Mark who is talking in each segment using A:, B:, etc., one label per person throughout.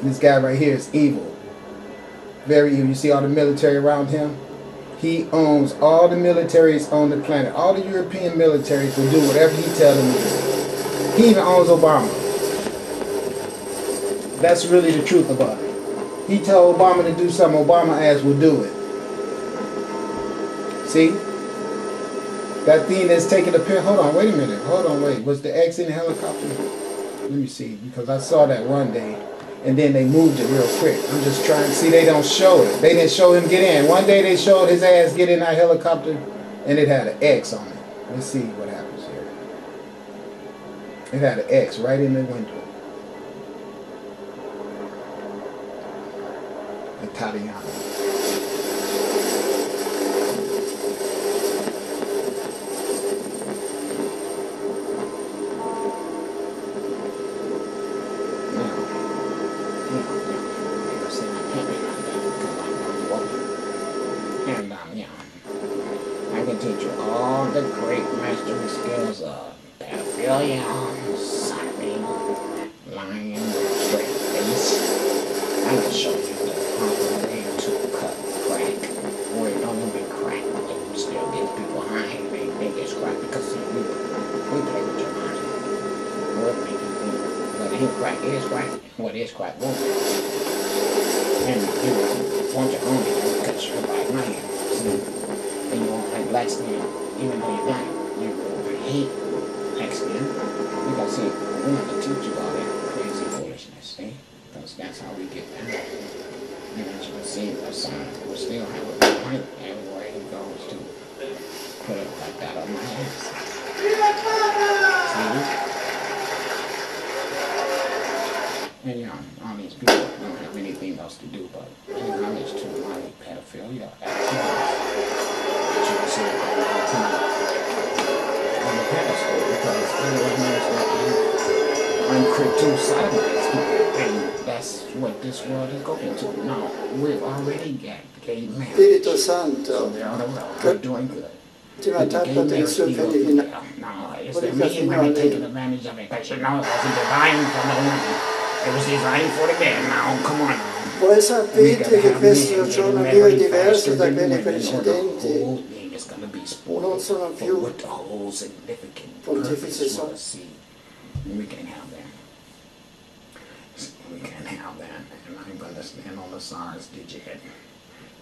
A: This guy right here is evil. Very evil. You see all the military around him? He owns all the militaries on the planet. All the European militaries will do whatever he tells them to do. He even owns Obama. That's really the truth about it. He told Obama to do something, Obama ass will do it. See? That thing that's taking the pill. Hold on, wait a minute. Hold on, wait. Was the X in the helicopter? Let me see, because I saw that one day, and then they moved it real quick. I'm just trying to see. They don't show it. They didn't show him get in. One day they showed his ass get in that helicopter, and it had an X on it. Let's see what happens here. It had an X right in the window. Italiano. And I can teach you all the great mastery skills of pedophilia, sodomy, lying, straight face. I can show you the proper way to cut crack, where it don't even crack, it still gets people high. They think it's crack because we play with your mind. We'll make you think what ain't crack is crack, what is crack won't be. And you want your own because you're black man. And you won't like black skin, even though you're black. You will hate black skin. Because see, we have to teach you all that crazy foolishness, see? Because that's how we get down. And as you can see, the sign will still have a point everywhere he goes to put it like that on my ass. See? And all these people don't have anything else to do but acknowledge to my pedophilia activities. But you can see it all the time on the pedestal because everyone knows that I'm quick to sodomize people, and that's what this world is going to. Now, we've already got gay marriage.
B: Spirito Santo,
A: So they're on the road. We're doing good.
B: ti attacca adesso
A: No, it's the me women taking advantage of it because you know it wasn't designed for the women. It was designed for the men. Now, come on now.
B: Voi sapete che questo giorno mio è diverso da quelli precedenti, non sono più pontefici,
A: we can't have that. We can't have that. And I'm going to stand on the SARS digit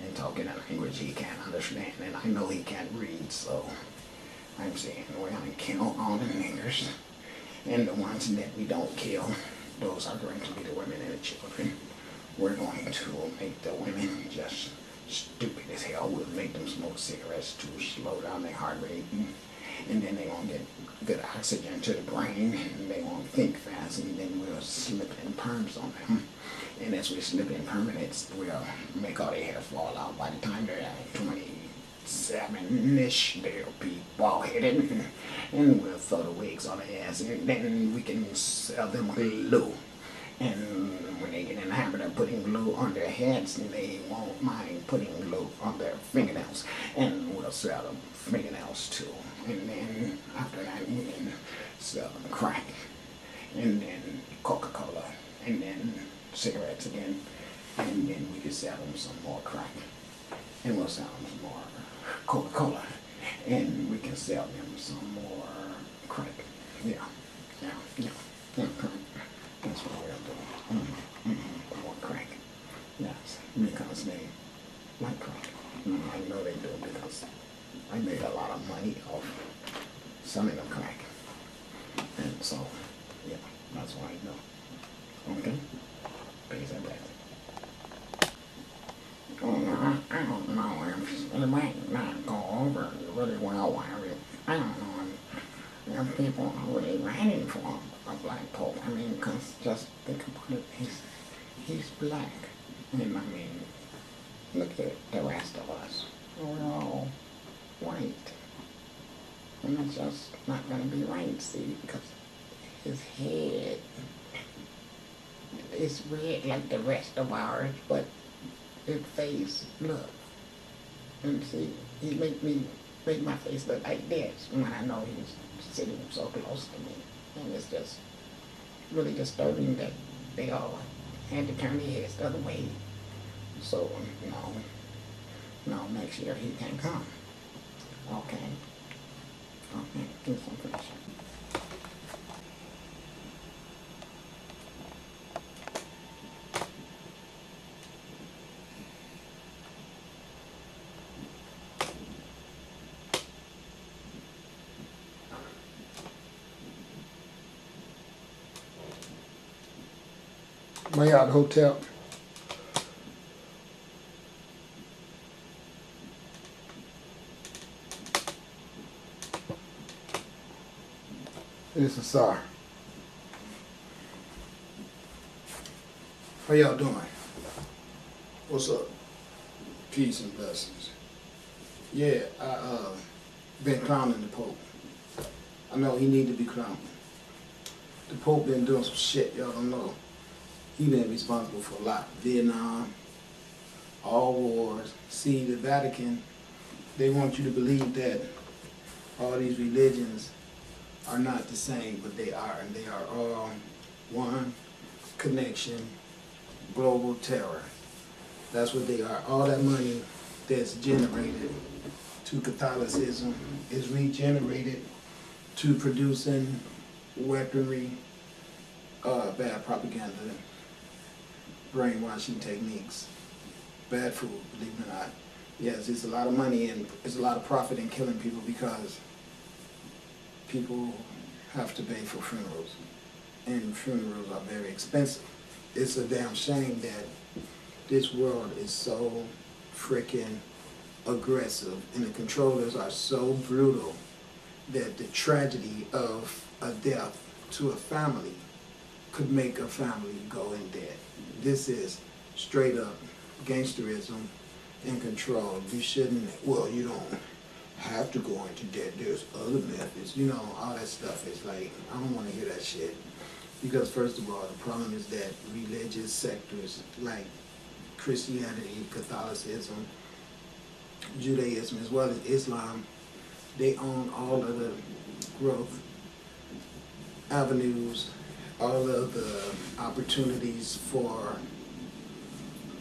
A: and talk in a language he can't understand. And I know he can't read, so I'm saying we're going to kill all the niggers. And the ones that we don't kill, those are going to be the women and the children. We're going to make the women just stupid as hell. We'll make them smoke cigarettes to slow down their heart rate. And then they won't get good oxygen to the brain, and they won't think fast, and then we'll slip in perms on them. And as we slip in permanents, we'll make all their hair fall out. By the time they're at 27-ish, they'll be bald-headed, and we'll throw the wigs on their ass, and then we can sell them glue. And when they get in the habit of putting glue on their heads, they won't mind putting glue on their fingernails, and we'll sell them fingernails too. And then after that, we can sell them crack, and then Coca-Cola, and then cigarettes again, and then we can sell them some more crack, and we'll sell them some more Coca-Cola, and we can sell them some more crack. Yeah. That's what we're doing. More crack. Yes, because they like crack. I know they do because I made a lot of money off selling them crack. And so, yeah, that's why I know. Okay? Peace and blessings. Oh, no, I don't know. It might not go over really well. I don't know. There are people who are really writing for a black pope. I mean, because just think about it. He's black. And I mean, look at the rest of us. We're all white. And it's just not going to be right, see, because his head is red like the rest of ours, but his face, look. And see, he make my face look like this when I know he's sitting so close to me. And it's just really disturbing that they all had to turn their heads the other way. So, no, next year he can come. Okay. Okay, do some pressure.
C: Marriott Hotel. It's a SAR. How y'all doing? What's up? Peace and blessings. Yeah, I been clowning the Pope. I know he need to be clowned. The Pope been doing some shit y'all don't know. He been responsible for a lot. Vietnam, all wars. See, the Vatican, they want you to believe that all these religions are not the same, but they are. And they are all one connection, global terror. That's what they are. All that money that's generated to Catholicism is regenerated to producing weaponry, bad propaganda, brainwashing techniques, bad food, believe it or not. Yes, it's a lot of money and it's a lot of profit in killing people because people have to pay for funerals, and funerals are very expensive. It's a damn shame that this world is so freaking aggressive and the controllers are so brutal that the tragedy of a death to a family could make a family go in debt. This is straight up gangsterism and control. You shouldn't, well, you don't have to go into debt. There's other methods, you know, all that stuff is like, I don't want to hear that shit. Because first of all, the problem is that religious sectors like Christianity, Catholicism, Judaism, as well as Islam, they own all of the growth avenues, all of the opportunities for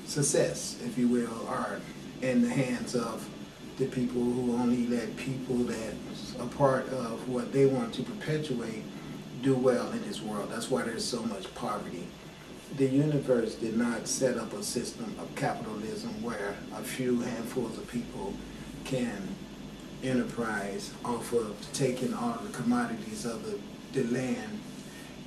C: success, if you will, are in the hands of the people who only let people that's a part of what they want to perpetuate do well in this world. That's why there's so much poverty. The universe did not set up a system of capitalism where a few handfuls of people can enterprise off of taking all the commodities of the land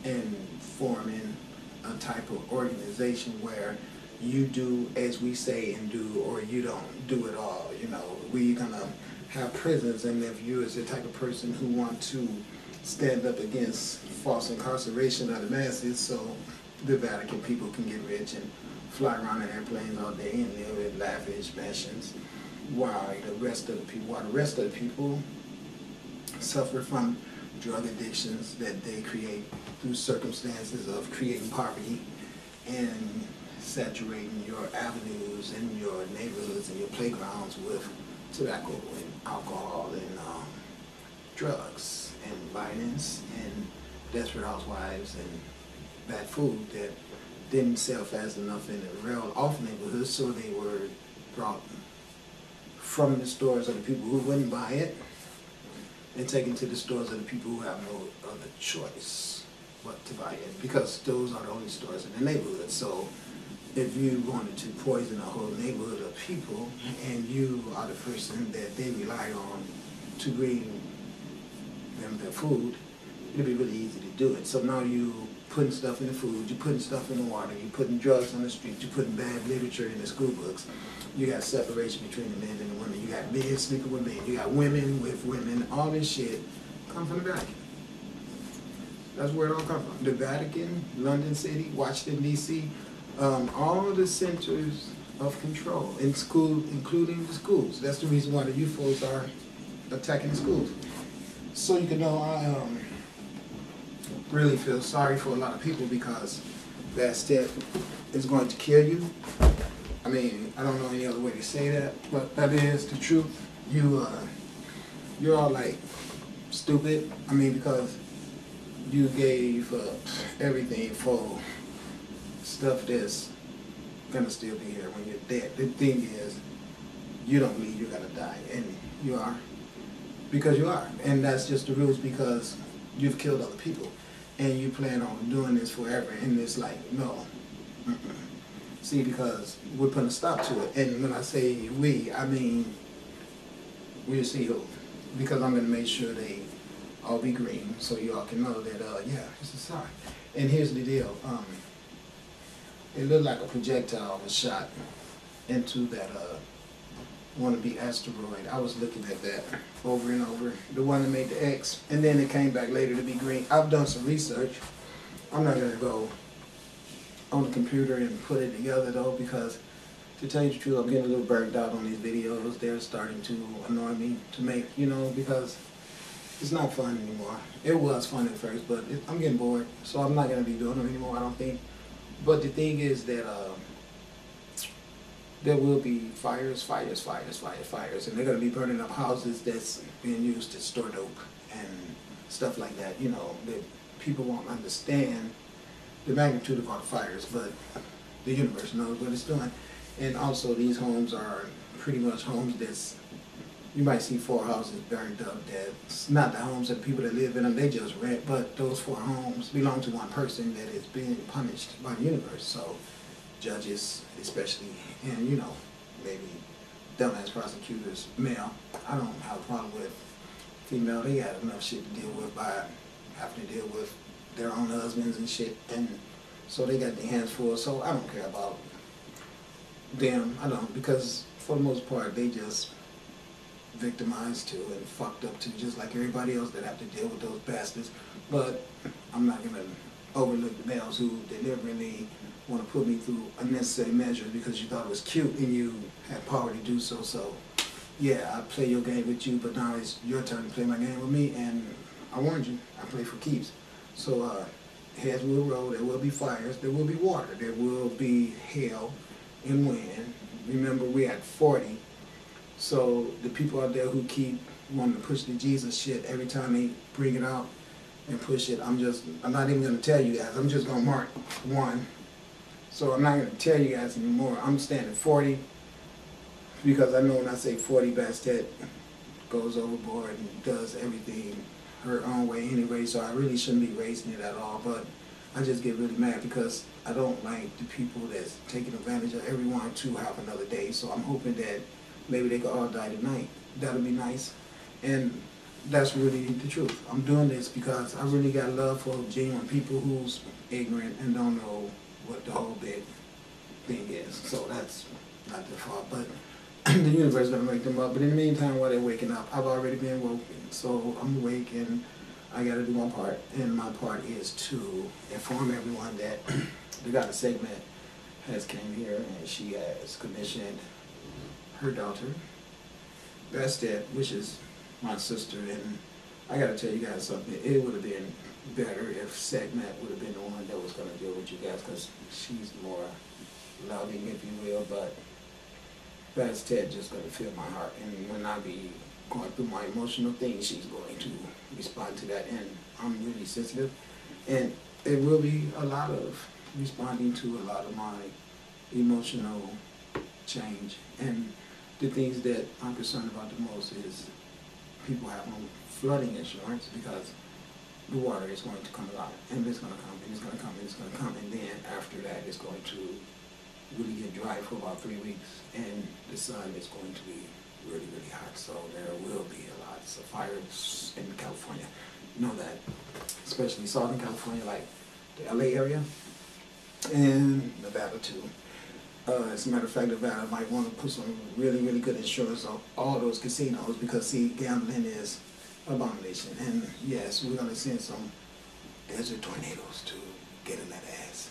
C: and forming a type of organization where you do as we say and do, or you don't do it all. You know, we're gonna have prisons, and if you is the type of person who want to stand up against false incarceration of the masses, so the Vatican people can get rich and fly around in airplanes all day and live in lavish mansions, while the rest of the people suffer from drug addictions that they create through circumstances of creating poverty and saturating your avenues and your neighborhoods and your playgrounds with tobacco and alcohol and drugs and violence and desperate housewives and bad food that didn't sell fast enough in the real off neighborhoods, so they were brought from the stores of the people who wouldn't buy it and taken to the stores of the people who have no other choice but to buy it, because those are the only stores in the neighborhood. So if you wanted to poison a whole neighborhood of people and you are the person that they rely on to bring them their food, it'd be really easy to do it. So now you putting stuff in the food, you're putting stuff in the water, you're putting drugs on the street, you're putting bad literature in the school books. You got separation between the men and the women. You got men sleeping with men. You got women with women. All this shit come from the Vatican. That's where it all comes from. The Vatican, London City, Washington, D.C., all the centers of control in school, including the schools. That's the reason why the UFOs are attacking the schools. So you can know, I really feel sorry for a lot of people, because that step is going to kill you. I mean, I don't know any other way to say that, but that is the truth. You're all like stupid. I mean, because you gave up everything for stuff that's gonna still be here when you're dead. The thing is, you don't leave, you're gonna die, and you are, because you are, and that's just the rules, because you've killed other people, and you plan on doing this forever, and it's like, no. Mm-mm. See, because we're putting a stop to it, and when I say we, I mean, we'll see who, because I'm gonna make sure they all be green, so you all can know that, yeah, it's a sign. And here's the deal, it looked like a projectile was shot into that wannabe asteroid. I was looking at that over and over, the one that made the X, and then it came back later to be green. I've done some research. I'm not gonna go on the computer and put it together though, because to tell you the truth, I'm getting a little burnt out on these videos. They're starting to annoy me to make, you know, because it's not fun anymore. It was fun at first, but I'm getting bored, so I'm not gonna be doing them anymore, I don't think. But the thing is that there will be fires, and they're gonna be burning up houses that's being used to store dope and stuff like that. You know, that people won't understand the magnitude of all the fires, but the universe knows what it's doing. And also, these homes are pretty much homes that's, you might see 4 houses burned up that's not the homes of the people that live in them, they just rent, but those 4 homes belong to one person that is being punished by the universe. So judges especially, and you know, maybe dumbass prosecutors, male, I don't have a problem with female, they got enough shit to deal with by having to deal with their own husbands and shit, and so they got their hands full, so I don't care about them, I don't, because for the most part they just victimized too and fucked up too, just like everybody else that have to deal with those bastards. But I'm not gonna overlook the males who deliberately want to put me through unnecessary measures because you thought it was cute and you had power to do so. So yeah, I play your game with you, but now it's your turn to play my game with me, and I warned you, I play for keeps. So heads will roll, there will be fires, there will be water, there will be hail and wind. Remember, we're at 40. So the people out there who keep wanting to push the Jesus shit every time they bring it out and push it, I'm not even going to tell you guys. I'm just going to mark 1. So I'm not going to tell you guys anymore. I'm staying at 40 because I know when I say 40, Bastet goes overboard and does everything her own way anyway, so I really shouldn't be raising it at all. But I just get really mad because I don't like the people that's taking advantage of everyone to have another day. So I'm hoping that maybe they could all die tonight. That'll be nice. And that's really the truth. I'm doing this because I really got love for genuine people who's ignorant and don't know what the whole big thing is. So that's not their fault. But the universe is going to wake them up. But in the meantime, while they're waking up, I've already been woken. So I'm awake and I got to do my part. And my part is to inform everyone that the Goddess Segment has came here and she has commissioned her daughter, Bastet, which is my sister, and I gotta tell you guys something, it would have been better if Segment would have been the one that was gonna deal with you guys, because she's more loving, if you will, but Bastet just gonna feel my heart, and when I be going through my emotional things, she's going to respond to that, and I'm really sensitive, and there will be a lot of responding to a lot of my emotional change, and the things that I'm concerned about the most is people have no flooding insurance because the water is going to come a lot, and it's going to come, and it's going to come, and it's going to come, and then after that it's going to really get dry for about 3 weeks, and the sun is going to be really, really hot, so there will be a lot of fires in California. You know that, especially Southern California, like the LA area, and Nevada too. As a matter of fact, Nevada might want to put some really, really good insurance on all those casinos because, see, gambling is abomination. And yes, we're going to send some desert tornadoes to get in that ass.